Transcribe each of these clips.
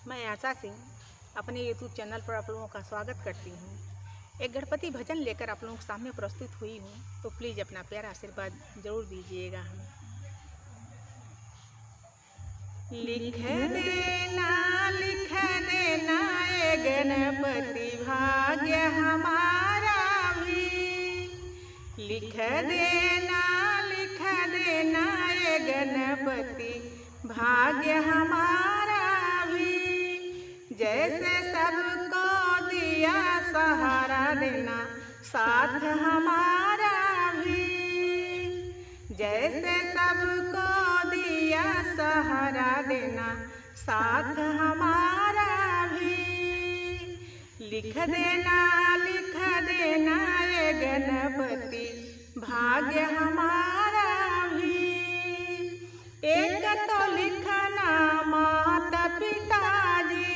मैं आशा सिंह अपने YouTube channel पर आप लोगों का स्वागत करती हूँ। एक गणपति भजन लेकर आप लोगों के सामने प्रस्तुत हुई हूँ, तो प्लीज़ अपना प्यारा आशीर्वाद जरूर दीजिएगा। लिख देना ए गणपति भाग्य हमारा भी। लिख देना ए गणपति भाग्य हमारा भी। जैसे सबको दिया सहारा देना साथ हमारा भी। जैसे सबको दिया सहारा देना साथ हमारा भी। लिख देना ए गणपति भाग्य हमारा भी। एक तो लिखना माता पिताजी,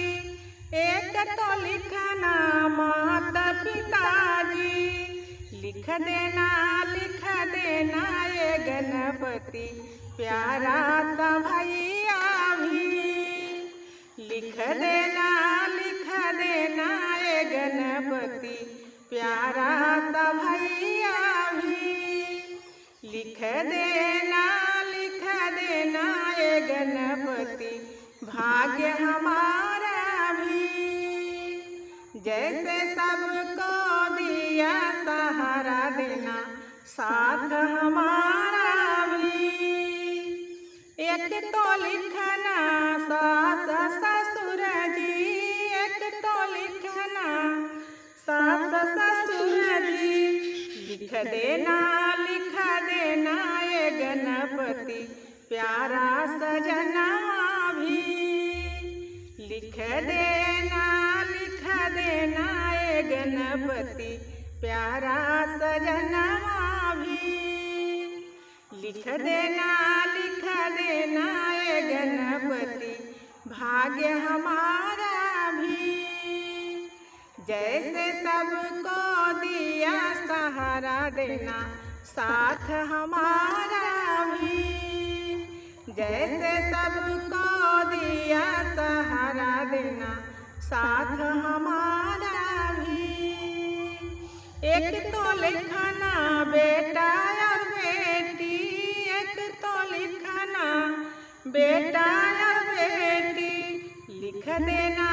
एक तो लिखना माता पिताजी। लिख देना ए गणपति प्यारा सा भैया भी। लिख देना ए गणपति प्यारा सा भैया भी। लिख देना ए गणपति भाग्य हमारा भी। जैसे सबको दिया सहारा देना साथ हमारा भी। एक तो लिखना सास ससुर जी, एक तो लिखना सास ससुर जी। लिख देना ए गणपति प्यारा सजना भी। लिख देना ए गणपति प्यारा सजना भी। लिख देना ए गणपति भाग्य हमारा भी। जैसे सबको दिया सहारा देना साथ हमारा भी। जैसे सबको दिया सहारा देना साथ हमारा भी। एक तो लिखना बेटा और बेटी, एक तो लिखना बेटा और बेटी। लिख देना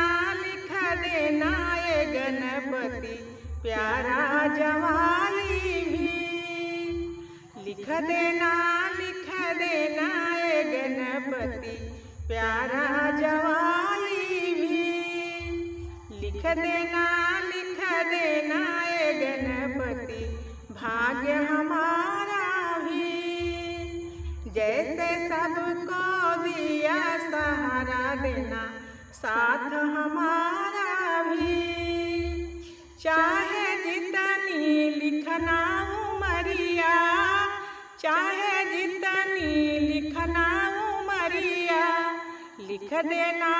ए गणपति प्यारा जवाई भी। लिख देना ए गणपति प्यारा जवाई भी। लिख देना ए गणपति भाग्य हमारा भी। जैसे सबको दिया सहारा देना साथ हमारा भी। चाहे जितनी लिखना उमरिया, चाहे जितनी लिखना उमरिया। लिख देना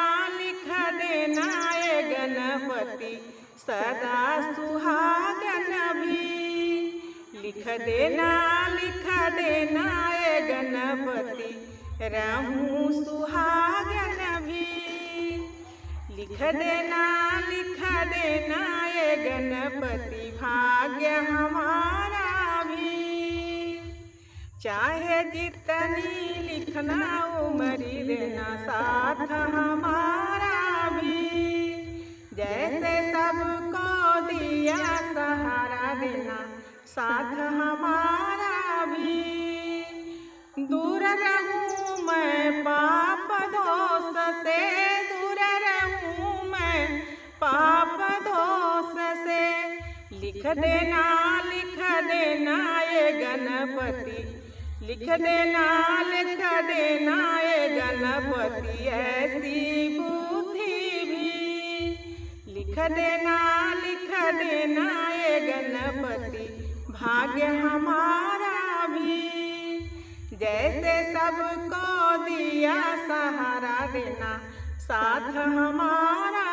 ए गणपति सदा सुहागन भी। लिख देना ए गणपति रहूं सुहागन भी। लिख देना ए गणपति भाग्य हमारा भी। चाहे जितनी लिखना उमरी देना साथ हमारा भी। जैसे सबको दिया सहारा देना साथ हमारा भी। दूर रहूं मैं पाप दोष से, दूर रहूं मैं पाप दोष से। लिख देना ए गणपति, लिख देना ए गणपति ऐसी बुद्धि भी। लिख देना ए गणपति भाग्य हमारा भी। जैसे सबको दिया सहारा देना साथ हमारा